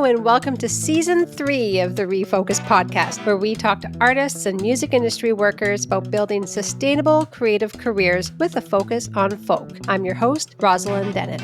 and welcome to Season 3 of the ReFolKUs podcast, where we talk to artists and music industry workers about building sustainable, creative careers with a focus on folk. I'm your host, Rosalind Dennett.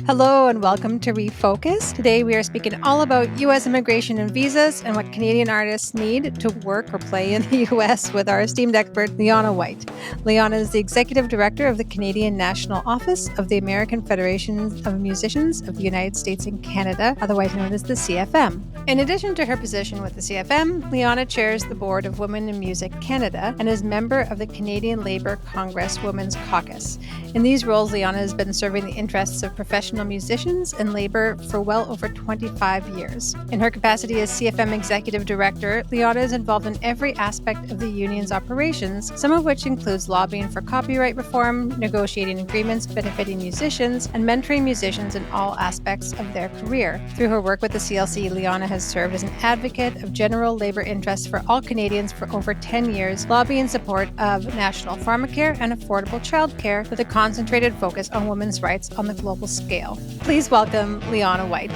Hello and welcome to ReFolKUs. Today we are speaking all about U.S. immigration and visas and what Canadian artists need to work or play in the U.S. with our esteemed expert, Liana White. Liana is the Executive Director of the Canadian National Office of the American Federation of Musicians of the United States and Canada, otherwise known as the CFM. In addition to her position with the CFM, Liana chairs the board of Women in Music Canada and is member of the Canadian Labour Congress Women's Caucus. In these roles, Liana has been serving the interests of professional musicians and labor for well over 25 years. In her capacity as CFM Executive Director, Liana is involved in every aspect of the union's operations, some of which includes lobbying for copyright reform, negotiating agreements benefiting musicians, and mentoring musicians in all aspects of their career. Through her work with the CLC, Liana has served as an advocate of general labor interests for all Canadians for over 10 years, lobbying in support of national pharmacare and affordable childcare with a concentrated focus on women's rights on the global scale. Please welcome Liana White.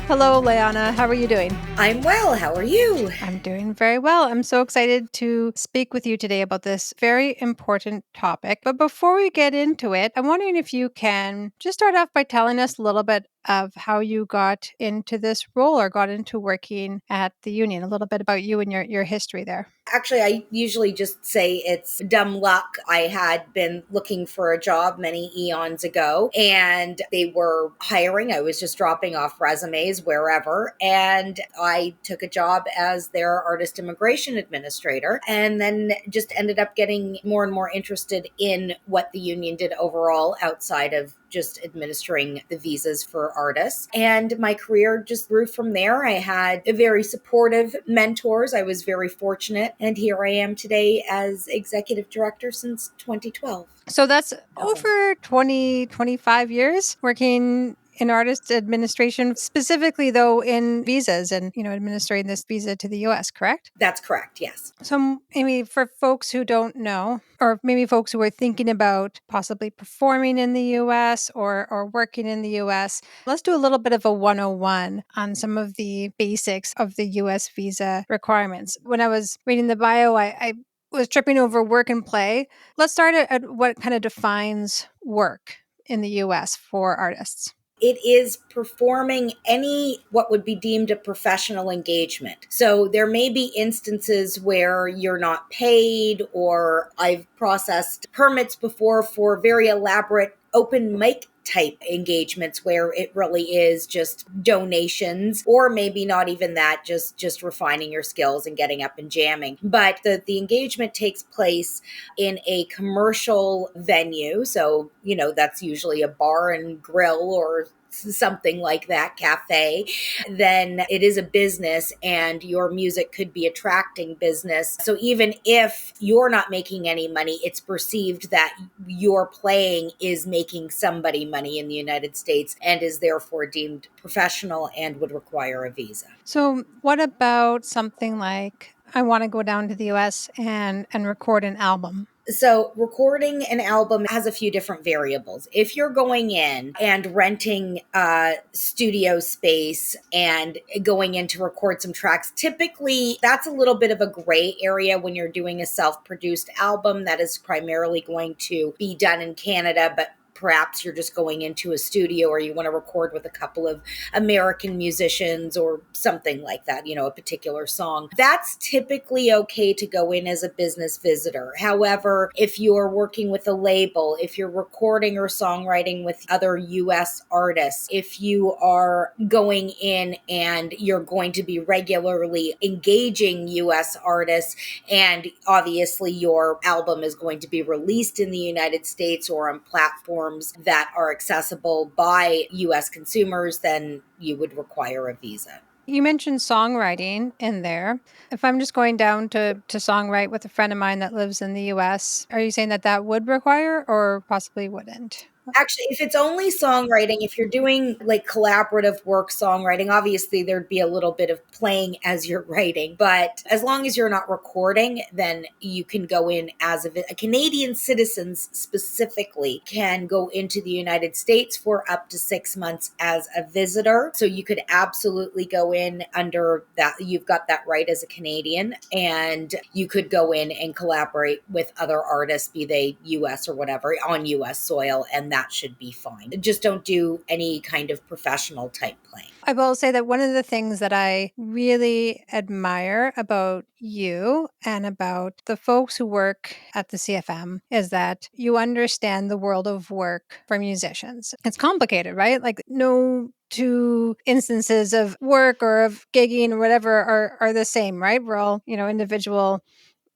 Hello, Liana. How are you doing? I'm well. How are you? I'm doing very well. I'm so excited to speak with you today about this very important topic. But before we get into it, I'm wondering if you can just start off by telling us a little bit of how you got into this role or got into working at the union, a little bit about you and your history there. Actually, I usually just say it's dumb luck. I had been looking for a job many eons ago and they were hiring. I was just dropping off resumes wherever. And I took a job as their artist immigration administrator and then just ended up getting more and more interested in what the union did overall outside of just administering the visas for artists. And my career just grew from there. I had very supportive mentors. I was very fortunate. And here I am today as executive director since 2012. So that's over 25 years working in artist administration, specifically though in visas and, administering this visa to the U.S., correct? That's correct, yes. So maybe for folks who don't know, or maybe folks who are thinking about possibly performing in the U.S. or working in the U.S., let's do a little bit of a 101 on some of the basics of the U.S. visa requirements. When I was reading the bio, I was tripping over work and play. Let's start at what kind of defines work in the U.S. for artists. It is performing any what would be deemed a professional engagement. So there may be instances where you're not paid, or I've processed permits before for very elaborate open mic type engagements where it really is just donations, or maybe not even that, just refining your skills and getting up and jamming. But the engagement takes place in a commercial venue. So, that's usually a bar and grill or something like that, cafe. Then it is a business and your music could be attracting business. So even if you're not making any money, it's perceived that your playing is making somebody money in the United States and is therefore deemed professional and would require a visa. So what about something like, I want to go down to the US and record an album? So recording an album has a few different variables. If you're going in and renting a studio space and going in to record some tracks, typically that's a little bit of a gray area when you're doing a self-produced album that is primarily going to be done in Canada, but perhaps you're just going into a studio or you want to record with a couple of American musicians or something like that, a particular song. That's typically okay to go in as a business visitor. However, if you're working with a label, if you're recording or songwriting with other US artists, if you are going in and you're going to be regularly engaging US artists, and obviously your album is going to be released in the United States or on platforms that are accessible by U.S. consumers, then you would require a visa. You mentioned songwriting in there. If I'm just going down to songwrite with a friend of mine that lives in the U.S., are you saying that would require or possibly wouldn't? Actually, if it's only songwriting, if you're doing like collaborative work songwriting, obviously there'd be a little bit of playing as you're writing. But as long as you're not recording, then you can go in as a Canadian citizens specifically can go into the United States for up to 6 months as a visitor. So you could absolutely go in under that. You've got that right as a Canadian, and you could go in and collaborate with other artists, be they US or whatever, on US soil, and that should be fine. Just don't do any kind of professional type playing. I will say that one of the things that I really admire about you and about the folks who work at the CFM is that you understand the world of work for musicians. It's complicated, right? Like, no two instances of work or of gigging or whatever are the same, right? We're all, individual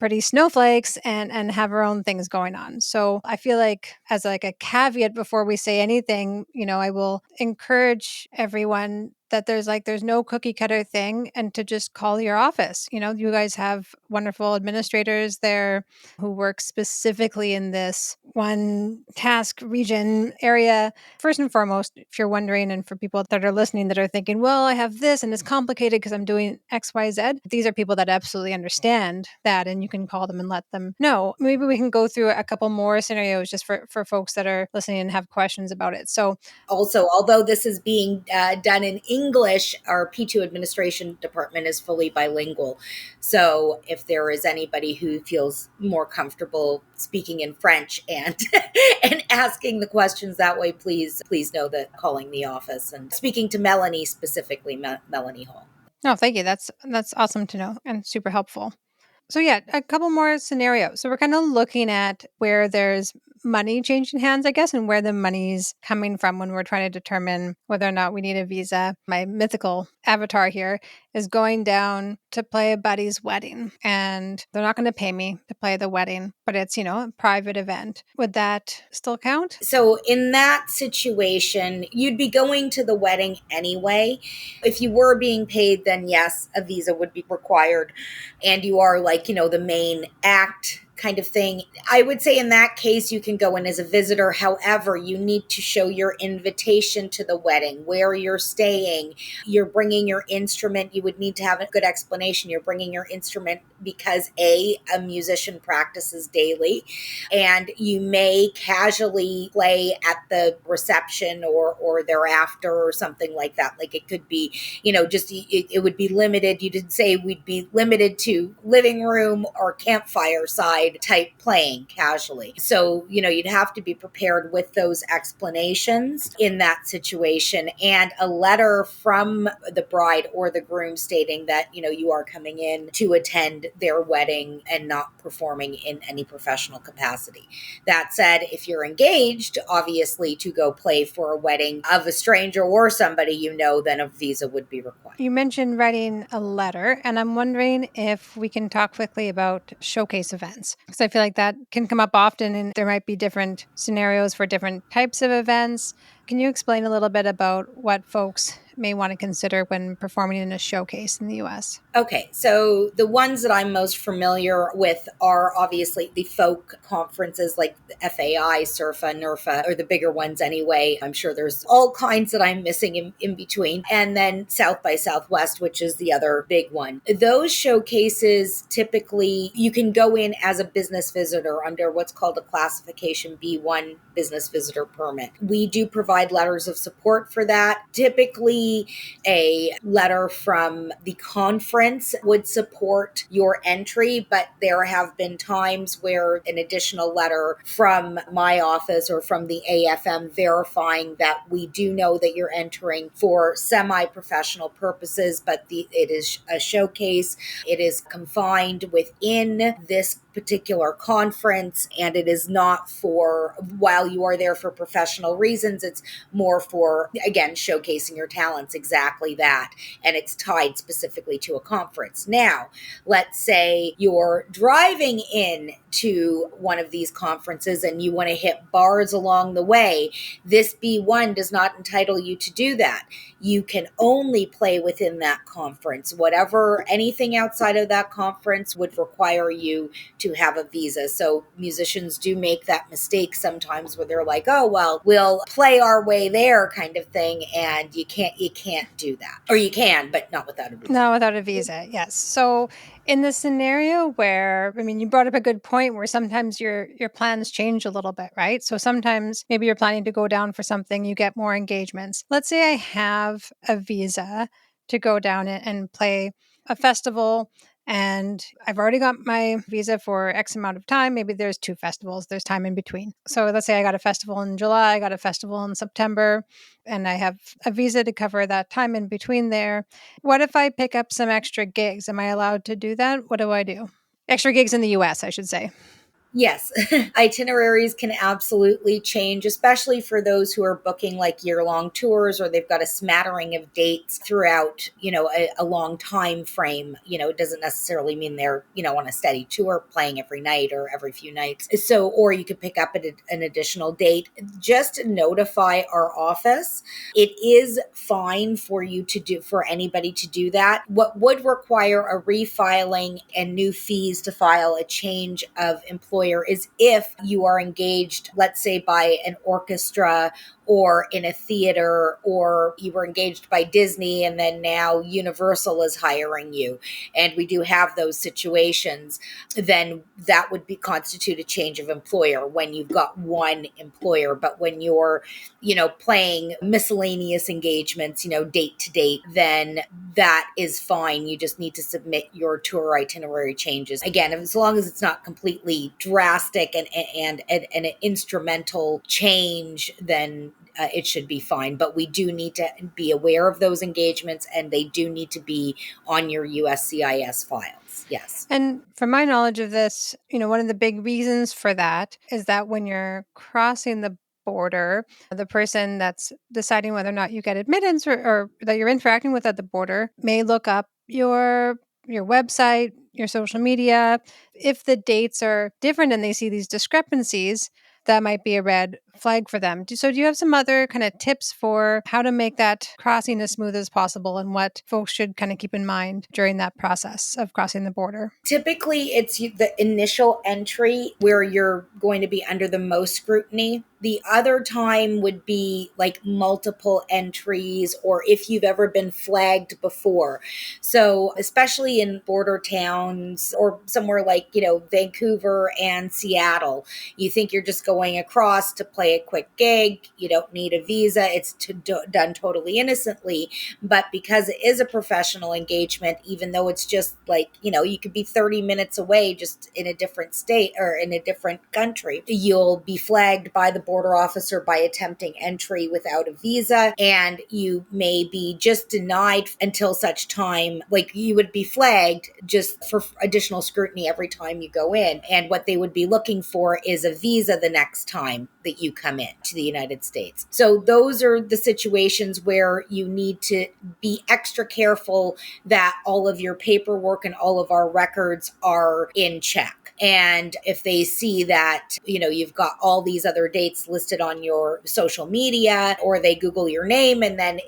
pretty snowflakes and have our own things going on. So I feel like, as like a caveat before we say anything, I will encourage everyone that there's no cookie cutter thing, and to just call your office. You guys have wonderful administrators there who work specifically in this one task region area. First and foremost, if you're wondering, and for people that are listening that are thinking, well, I have this and it's complicated because I'm doing XYZ, these are people that absolutely understand that, and you can call them and let them know. Maybe we can go through a couple more scenarios just for folks that are listening and have questions about it. So Also, although this is being done in English, our P2 administration department is fully bilingual. So if there is anybody who feels more comfortable speaking in French and and asking the questions that way, please know that calling the office and speaking to Melanie specifically, Melanie Hall. no, thank you. That's awesome to know and super helpful. So yeah, a couple more scenarios. So we're kind of looking at where there's money changing hands, I guess, and where the money's coming from when we're trying to determine whether or not we need a visa. My mythical avatar here is going down to play a buddy's wedding, and they're not going to pay me to play the wedding, but it's, a private event. Would that still count? So in that situation, you'd be going to the wedding anyway. If you were being paid, then yes, a visa would be required. And you are like, the main act kind of thing. I would say in that case, you can go in as a visitor. However, you need to show your invitation to the wedding, where you're staying. You're bringing your instrument. You would need to have a good explanation. You're bringing your instrument because a musician practices daily, and you may casually play at the reception or thereafter or something like that. Like it could be, just it would be limited. You did say we'd be limited to living room or campfire side type playing casually. So, you'd have to be prepared with those explanations in that situation, and a letter from the bride or the groom stating that, you are coming in to attend their wedding and not performing in any professional capacity. That said, if you're engaged, obviously, to go play for a wedding of a stranger or somebody then a visa would be required. You mentioned writing a letter, and I'm wondering if we can talk quickly about showcase events, because I feel like that can come up often, and there might be different scenarios for different types of events. Can you explain a little bit about what folks may want to consider when performing in a showcase in the US? Okay, so the ones that I'm most familiar with are obviously the folk conferences like the FAI, SURFA, NERFA, or the bigger ones anyway. I'm sure there's all kinds that I'm missing in between. And then South by Southwest, which is the other big one. Those showcases, typically, you can go in as a business visitor under what's called a classification B1 business visitor permit. We do provide letters of support for that. Typically, a letter from the conference would support your entry, but there have been times where an additional letter from my office or from the AFM verifying that we do know that you're entering for semi-professional purposes, but it is a showcase. It is confined within this particular conference, and it is not for while you are there for professional reasons. It's more for, again, showcasing your talents, exactly that, and it's tied specifically to a conference. Now, let's say you're driving in to one of these conferences and you want to hit bars along the way. This B1 does not entitle you to do that. You can only play within that conference. Anything outside of that conference would require you to have a visa. So musicians do make that mistake sometimes where they're like, oh, well, we'll play our way there kind of thing. And you can't do that. Or you can, but not without a visa. No, without a visa, yes. So in the scenario where, I mean, you brought up a good point where sometimes your plans change a little bit, right? So sometimes maybe you're planning to go down for something, you get more engagements. Let's say I have a visa to go down and play a festival, and I've already got my visa for X amount of time. Maybe there's two festivals, there's time in between. So let's say I got a festival in July, I got a festival in September, and I have a visa to cover that time in between there. What if I pick up some extra gigs? Am I allowed to do that? What do I do? Extra gigs in the US, I should say. Yes, itineraries can absolutely change, especially for those who are booking like year-long tours or they've got a smattering of dates throughout, a long time frame. It doesn't necessarily mean they're, on a steady tour playing every night or every few nights. So, or you could pick up an additional date. Just notify our office. It is fine for anybody to do that. What would require a refiling and new fees to file a change of employer is if you are engaged, let's say, by an orchestra or in a theater, or you were engaged by Disney and then now Universal is hiring you. And we do have those situations. Then that would constitute a change of employer when you've got one employer. But when you're, playing miscellaneous engagements, date to date, then that is fine. You just need to submit your tour itinerary changes. Again, as long as it's not completely drastic and an instrumental change, then it should be fine. But we do need to be aware of those engagements, and they do need to be on your USCIS files. Yes. And from my knowledge of this, one of the big reasons for that is that when you're crossing the border, the person that's deciding whether or not you get admittance or that you're interacting with at the border may look up your website, your social media. If the dates are different and they see these discrepancies, that might be a red flag for them. So do you have some other kind of tips for how to make that crossing as smooth as possible and what folks should kind of keep in mind during that process of crossing the border? Typically, it's the initial entry where you're going to be under the most scrutiny. The other time would be like multiple entries, or if you've ever been flagged before. So, especially in border towns or somewhere like, Vancouver and Seattle, you think you're just going across to play a quick gig. You don't need a visa. It's done totally innocently. But because it is a professional engagement, even though it's just like, you could be 30 minutes away just in a different state or in a different country, you'll be flagged by the border officer by attempting entry without a visa, and you may be just denied until such time, like you would be flagged just for additional scrutiny every time you go in. And what they would be looking for is a visa the next time that you come in to the United States. So those are the situations where you need to be extra careful that all of your paperwork and all of our records are in check. And if they see that, you've got all these other dates listed on your social media, or they Google your name and then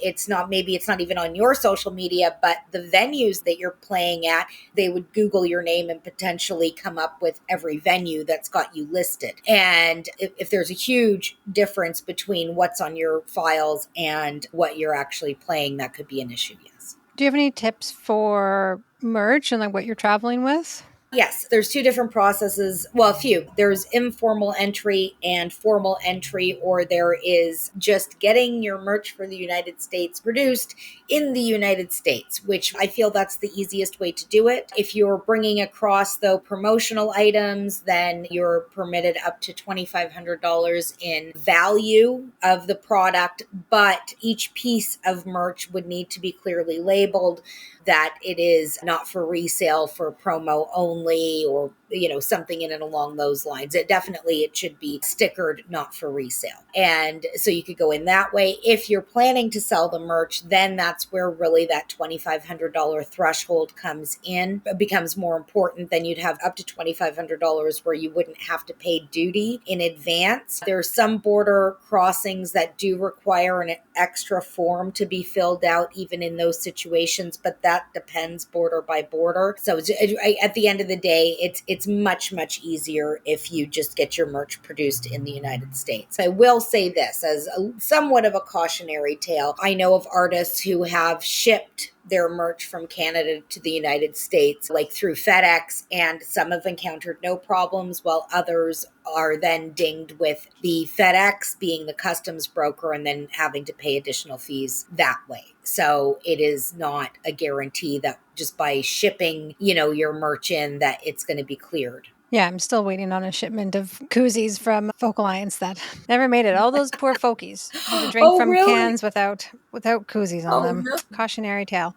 maybe it's not even on your social media, but the venues that you're playing at, they would Google your name and potentially come up with every venue that's got you listed. And if there's a huge difference between what's on your files and what you're actually playing, that could be an issue, yes. Do you have any tips for merch and like what you're traveling with? Yes, there's two different processes. Well, a few. There's informal entry and formal entry, or there is just getting your merch for the United States produced in the United States, which I feel that's the easiest way to do it. If you're bringing across, though, promotional items, then you're permitted up to $2,500 in value of the product, but each piece of merch would need to be clearly labeled that it is not for resale, for promo only, or something in and along those lines. It should be stickered, not for resale. And so you could go in that way. If you're planning to sell the merch, then that's where really that $2,500 threshold comes in. It becomes more important. Then you'd have up to $2,500 where you wouldn't have to pay duty in advance. There's some border crossings that do require an extra form to be filled out, even in those situations, but that depends border by border. So at the end of the day, it's it's much, much easier if you just get your merch produced in the United States. I will say this as somewhat of a cautionary tale. I know of artists who have shipped their merch from Canada to the United States, like through FedEx, and some have encountered no problems, while others are then dinged with the FedEx being the customs broker and then having to pay additional fees that way. So it is not a guarantee that just by shipping, your merch in, that it's going to be cleared. Yeah, I'm still waiting on a shipment of koozies from Folk Alliance that never made it. All those poor folkies had to drink Oh, from really? cans without koozies on Oh, them. no. Cautionary tale.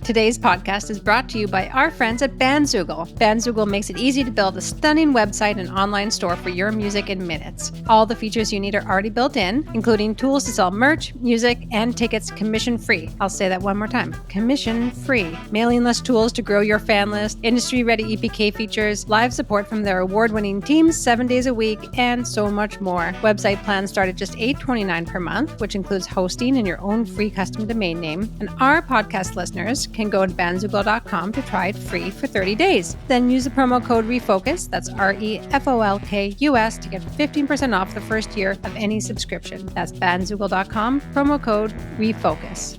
Today's podcast is brought to you by our friends at Bandzoogle. Bandzoogle makes it easy to build a stunning website and online store for your music in minutes. All the features you need are already built in, including tools to sell merch, music, and tickets commission-free. I'll say that one more time. Commission-free. Mailing list tools to grow your fan list, industry-ready EPK features, live support from their award-winning teams 7 days a week, and so much more. Website plans start at just $8.29 per month, which includes hosting and your own free custom domain name. And our podcast listeners can go to bandzoogle.com to try it free for 30 days. Then use the promo code ReFolKus, that's ReFolKUS, to get 15% off the first year of any subscription. That's bandzoogle.com, promo code ReFolKus.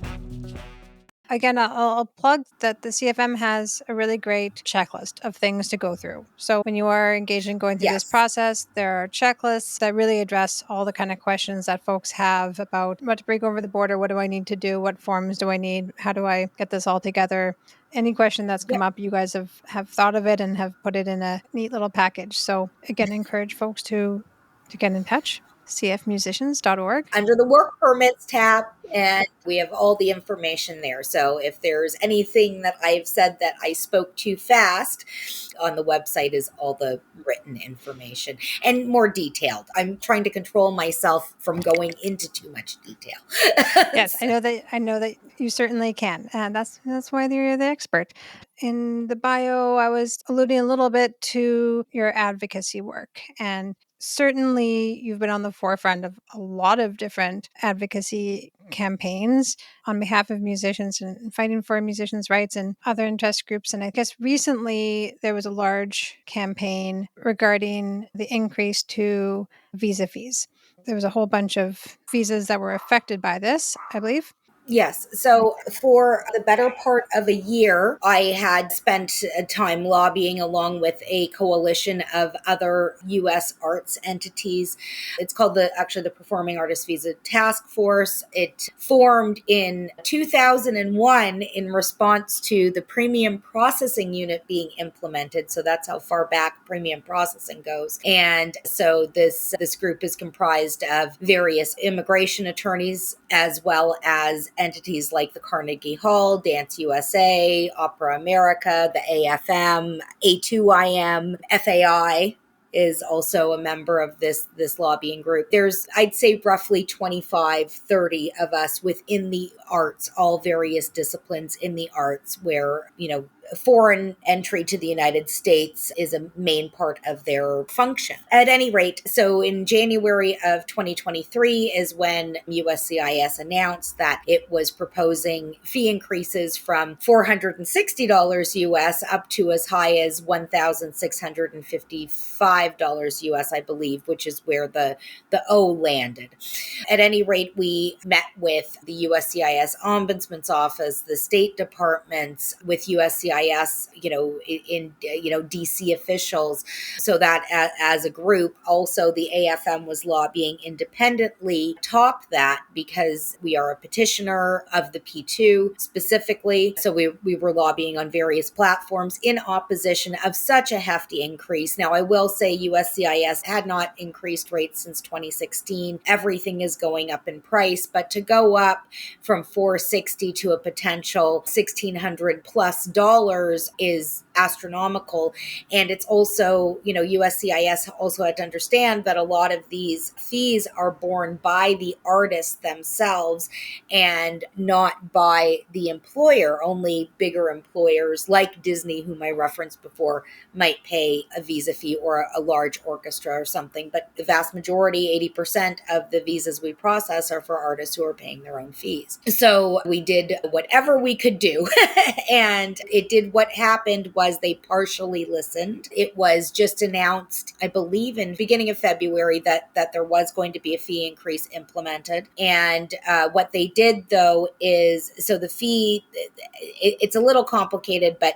Again, I'll plug that the CFM has a really great checklist of things to go through. So when you are engaged in going through this Yes. process, there are checklists that really address all the kind of questions that folks have about what to bring over the border, what do I need to do, what forms do I need, how do I get this all together. Any question that's come Yep. up, you guys have thought of it and have put it in a neat little package. So again, encourage folks to get in touch. cfmusicians.org. Under the work permits tab, and we have all the information there. So if there's anything that I've said that I spoke too fast, on the website is all the written information and more detailed. I'm trying to control myself from going into too much detail. Yes, I know that you certainly can. And that's why you're the expert. In the bio, I was alluding a little bit to your advocacy work, and certainly you've been on the forefront of a lot of different advocacy campaigns on behalf of musicians and fighting for musicians' rights and other interest groups. And I guess recently there was a large campaign regarding the increase to visa fees. There was a whole bunch of visas that were affected by this, I believe. Yes. So for the better part of a year, I had spent time lobbying along with a coalition of other U.S. arts entities. It's called the Performing Artist Visa Task Force. It formed in 2001 in response to the premium processing unit being implemented. So that's how far back premium processing goes. And so this group is comprised of various immigration attorneys as well as entities like the Carnegie Hall, Dance USA, Opera America, the AFM, A2IM, FAI is also a member of this lobbying group. There's, I'd say, roughly 25, 30 of us within the arts, all various disciplines in the arts, where, foreign entry to the United States is a main part of their function. At any rate, so in January of 2023 is when USCIS announced that it was proposing fee increases from $460 US up to as high as $1,655 US, I believe, which is where the O landed. At any rate, we met with the USCIS Ombudsman's Office, the State Departments, with USCIS, in DC officials, so that as a group, also the AFM was lobbying independently, top that, because we are a petitioner of the P2 specifically. So we were lobbying on various platforms in opposition of such a hefty increase. Now, I will say USCIS had not increased rates since 2016. Everything is going up in price, but to go up from $460 to a potential $1,600 plus is astronomical. And it's also, USCIS also had to understand that a lot of these fees are borne by the artists themselves and not by the employer. Only bigger employers like Disney, whom I referenced before, might pay a visa fee, or a large orchestra or something. But the vast majority, 80% of the visas we process, are for artists who are paying their own fees. So we did whatever we could do. And it did. What happened was they partially listened. It was just announced, I believe, in the beginning of February that there was going to be a fee increase implemented. And what they did, though, is so the fee, it's a little complicated, but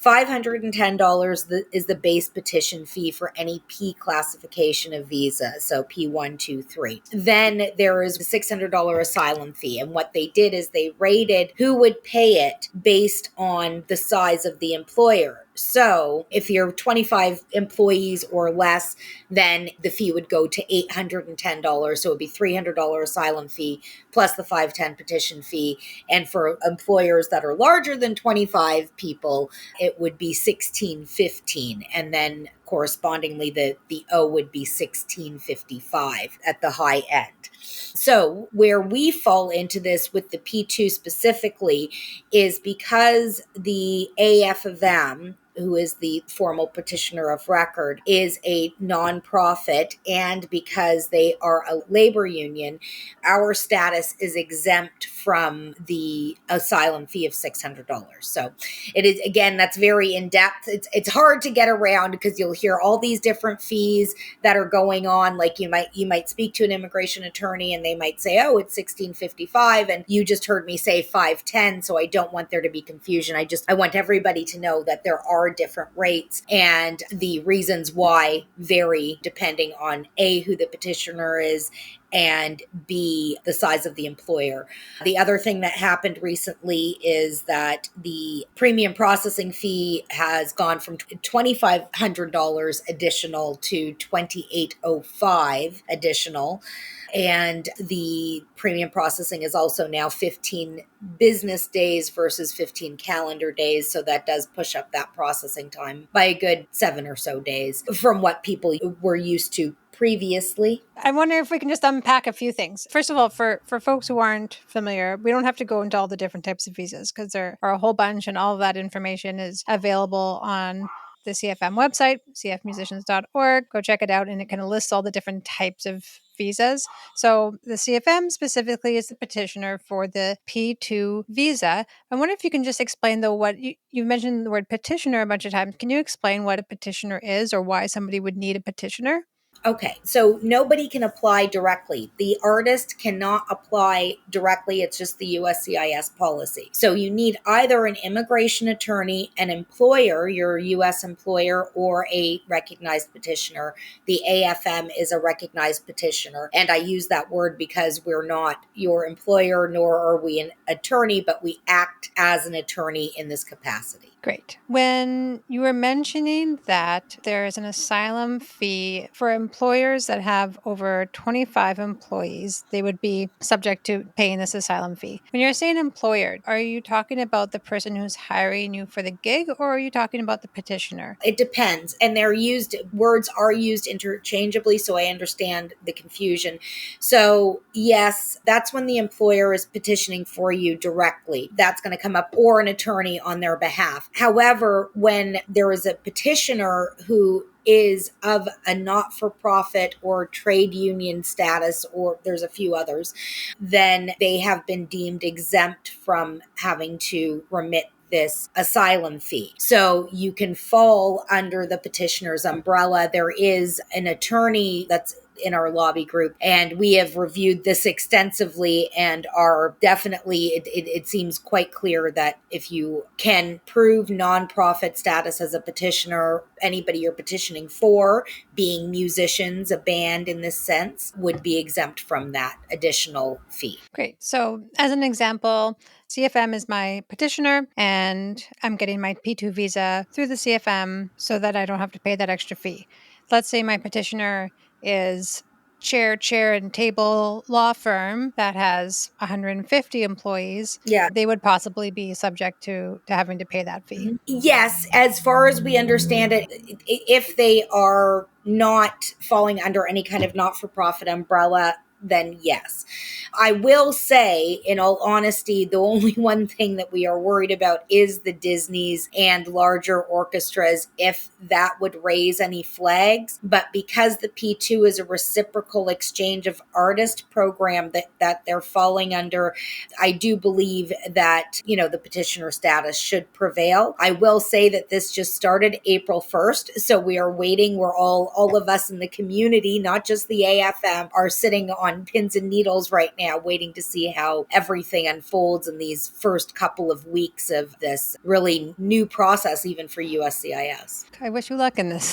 $510 is the base petition fee for any P classification of visa, so P1, 2, 3. Then there is a $600 asylum fee. And what they did is they rated who would pay it based on the size of the employer. So if you're 25 employees or less, then the fee would go to $810. So it would be $300 asylum fee plus the 510 petition fee. And for employers that are larger than 25 people, it would be 1615. And then correspondingly, the O would be 1655 at the high end. So where we fall into this with the P2 specifically is because the AF of them, who is the formal petitioner of record, is a nonprofit, and because they are a labor union, our status is exempt from the asylum fee of $600. So it is, again, that's very in depth. It's hard to get around because you'll hear all these different fees that are going on. Like you might speak to an immigration attorney and they might say, oh, it's $1655, and you just heard me say $510. So I don't want there to be confusion. I want everybody to know that there are different rates, and the reasons why vary depending on A, who the petitioner is, and B, the size of the employer. The other thing that happened recently is that the premium processing fee has gone from $2,500 additional to $2,805 additional. And the premium processing is also now 15 business days versus 15 calendar days. So that does push up that processing time by a good 7 or so days from what people were used to previously. I wonder if we can just unpack a few things. First of all, for folks who aren't familiar, we don't have to go into all the different types of visas because there are a whole bunch, and all of that information is available on the CFM website, cfmusicians.org. Go check it out, and it kind of lists all the different types of visas. So the CFM specifically is the petitioner for the P2 visa. I wonder if you can just explain, though, what you mentioned the word petitioner a bunch of times. Can you explain what a petitioner is or why somebody would need a petitioner? Okay, so nobody can apply directly. The artist cannot apply directly. It's just the USCIS policy. So you need either an immigration attorney, an employer, your US employer, or a recognized petitioner. The AFM is a recognized petitioner. And I use that word because we're not your employer, nor are we an attorney, but we act as an attorney in this capacity. Great. When you were mentioning that there is an asylum fee for employers that have over 25 employees, they would be subject to paying this asylum fee. When you're saying employer, are you talking about the person who's hiring you for the gig, or are you talking about the petitioner? It depends. And words are used interchangeably, so I understand the confusion. So, yes, that's when the employer is petitioning for you directly. That's going to come up, or an attorney on their behalf. However, when there is a petitioner who is of a not-for-profit or trade union status, or there's a few others, then they have been deemed exempt from having to remit this asylum fee. So you can fall under the petitioner's umbrella. There is an attorney that's in our lobby group, and we have reviewed this extensively and are definitely, it seems quite clear that if you can prove nonprofit status as a petitioner, anybody you're petitioning for, being musicians, a band in this sense, would be exempt from that additional fee. Great. So, as an example, CFM is my petitioner, and I'm getting my P2 visa through the CFM so that I don't have to pay that extra fee. Let's say my petitioner is chair, and table law firm that has 150 employees. Yeah. They would possibly be subject to having to pay that fee. Yes, as far as we understand it, if they are not falling under any kind of not-for-profit umbrella, then yes. I will say, in all honesty, the only one thing that we are worried about is the Disneys and larger orchestras, if that would raise any flags. But because the P2 is a reciprocal exchange of artist program that they're falling under, I do believe that, the petitioner status should prevail. I will say that this just started April 1st. So we are waiting. We're all of us in the community, not just the AFM, are sitting on pins and needles right now, waiting to see how everything unfolds in these first couple of weeks of this really new process, even for USCIS. I wish you luck in this.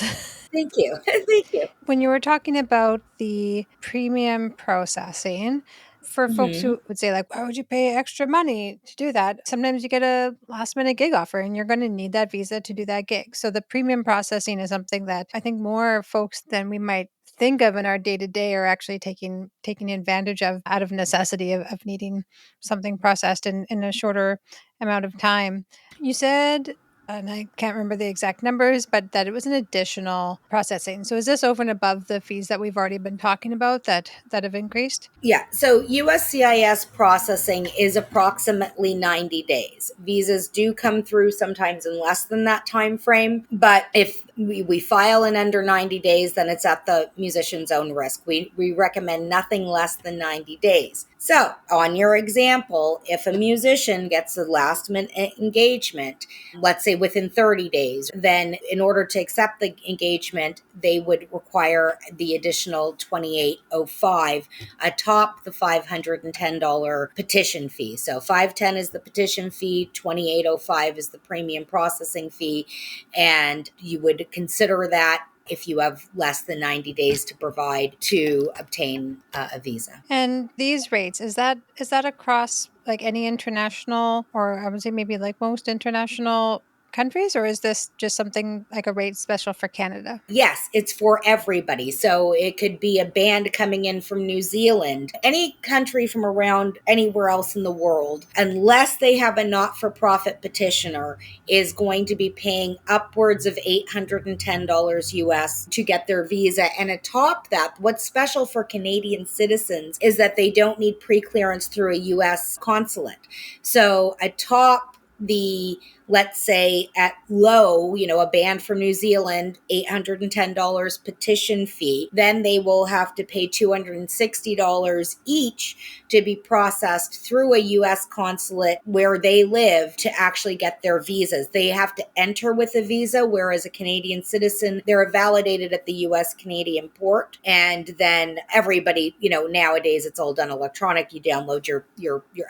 Thank you. Thank you. When you were talking about the premium processing, for folks Mhm. who would say, like, why would you pay extra money to do that? Sometimes you get a last minute gig offer and you're going to need that visa to do that gig. So the premium processing is something that I think more folks than we might think of in our day to day are actually taking advantage of out of necessity of needing something processed in a shorter amount of time. You said, and I can't remember the exact numbers, but that it was an additional processing. So is this over and above the fees that we've already been talking about that have increased? Yeah, so USCIS processing is approximately 90 days. Visas do come through sometimes in less than that time frame, but if we file in under 90 days, then it's at the musician's own risk. We recommend nothing less than 90 days. So, on your example, if a musician gets a last minute engagement, let's say within 30 days, then in order to accept the engagement, they would require the additional 2805 atop the $510 petition fee. So 510 is the petition fee, 2805 is the premium processing fee, and you would consider that if you have less than 90 days to provide to obtain a visa. And these rates, is that across like any international, or I would say maybe like most international countries, or is this just something like a rate special for Canada? Yes, it's for everybody. So it could be a band coming in from New Zealand, any country from around anywhere else in the world, unless they have a not for profit petitioner, is going to be paying upwards of $810 US to get their visa. And atop that, what's special for Canadian citizens is that they don't need pre clearance through a US consulate. So atop the, let's say at low, a band from New Zealand, $810 petition fee, then they will have to pay $260 each to be processed through a US consulate where they live to actually get their visas. They have to enter with a visa, whereas a Canadian citizen, they're validated at the US Canadian port. And then everybody, nowadays it's all done electronic. You download your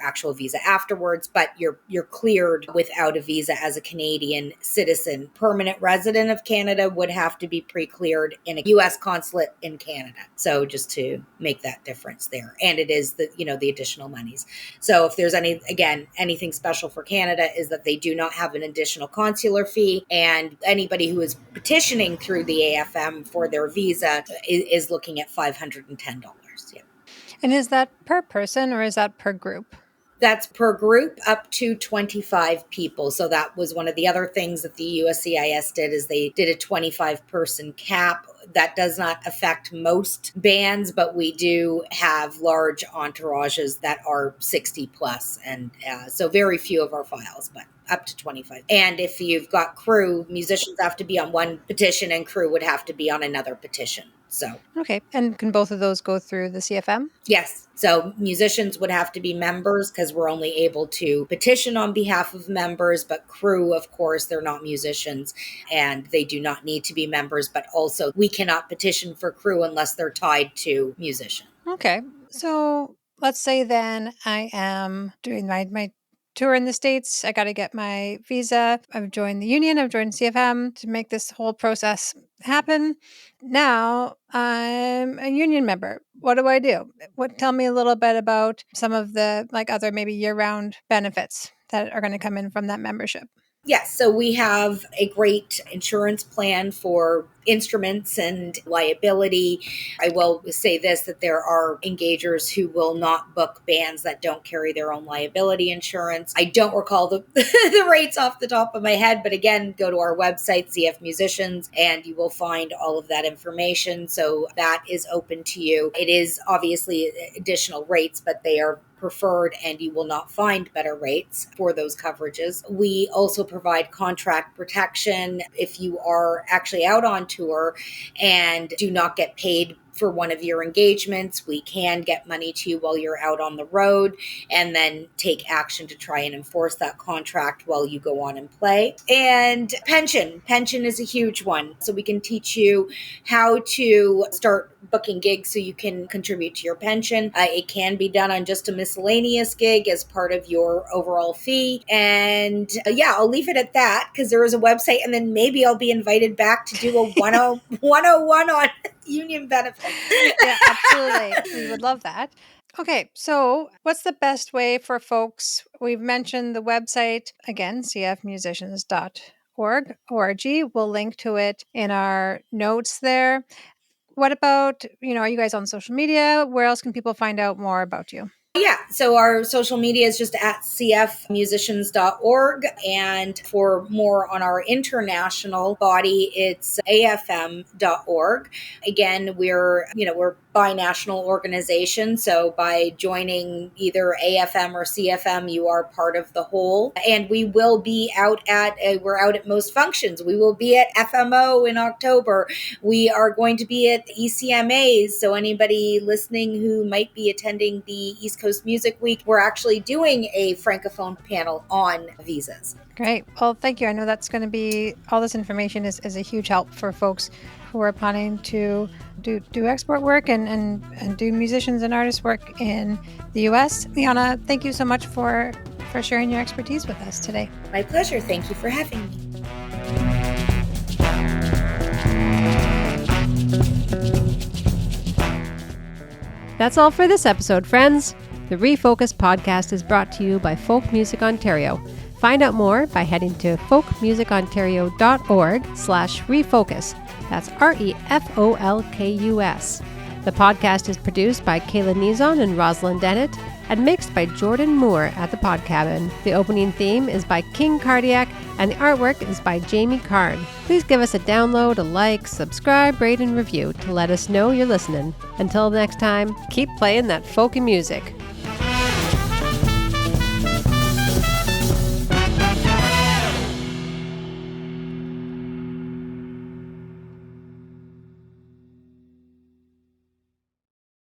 actual visa afterwards, but you're cleared without a visa as a Canadian citizen. Permanent resident of Canada would have to be pre-cleared in a US consulate in Canada. So just to make that difference there. And it is the additional monies. So if there's anything special for Canada is that they do not have an additional consular fee, and anybody who is petitioning through the AFM for their visa is looking at $510. Yeah. And is that per person or is that per group? That's per group up to 25 people. So that was one of the other things that the USCIS did, is they did a 25-person cap. That does not affect most bands, but we do have large entourages that are 60 plus. And so very few of our files, but up to 25. And if you've got crew, musicians have to be on one petition and crew would have to be on another petition. So Okay. And can both of those go through the CFM? yes. So musicians would have to be members because we're only able to petition on behalf of members, but crew, of course, they're not musicians and they do not need to be members. But also, we cannot petition for crew unless they're tied to musician. Okay. So let's say then I am doing my tour in the States. I got to get my visa. I've joined the union, I've joined CFM to make this whole process happen. Now I'm a union member. What do I do? Tell me a little bit about some of the like other maybe year round benefits that are going to come in from that membership. Yes, so we have a great insurance plan for instruments and liability. I will say this, that there are engagers who will not book bands that don't carry their own liability insurance. I don't recall the, the rates off the top of my head, but again, go to our website, CF Musicians, and you will find all of that information. So that is open to you. It is obviously additional rates, but they are preferred, and you will not find better rates for those coverages. We also provide contract protection if you are actually out on tour and do not get paid for one of your engagements. We can get money to you while you're out on the road and then take action to try and enforce that contract while you go on and play. And pension is a huge one. So we can teach you how to start booking gigs so you can contribute to your pension. It can be done on just a miscellaneous gig as part of your overall fee. And I'll leave it at that because there is a website, and then maybe I'll be invited back to do a 101 on union benefits. Yeah, absolutely. We would love that. Okay, so what's the best way for folks? We've mentioned the website, again, cfmusicians.org. We'll link to it in our notes there. What about, are you guys on social media? Where else can people find out more about you? Yeah, so our social media is just at cfmusicians.org. And for more on our international body, it's afm.org. Again, we're bi-national organization. So by joining either AFM or CFM, you are part of the whole. And we will be we're out at most functions. We will be at FMO in October. We are going to be at ECMAs. So anybody listening who might be attending the East Coast Music Week, we're actually doing a Francophone panel on visas. Great. Well, thank you. I know that's going to be, all this information is a huge help for folks who are planning to do export work and do musicians and artists work in the U.S. Liana, thank you so much for sharing your expertise with us today. My pleasure. Thank you for having me. That's all for this episode, friends. The ReFocus podcast is brought to you by Folk Music Ontario. Find out more by heading to folkmusicontario.org/refocus. That's ReFolkus. The podcast is produced by Kayla Nizon and Rosalind Dennett and mixed by Jordan Moore at the Pod Cabin. The opening theme is by King Cardiac and the artwork is by Jamie Card. Please give us a download, a like, subscribe, rate, and review to let us know you're listening. Until next time, keep playing that folky music.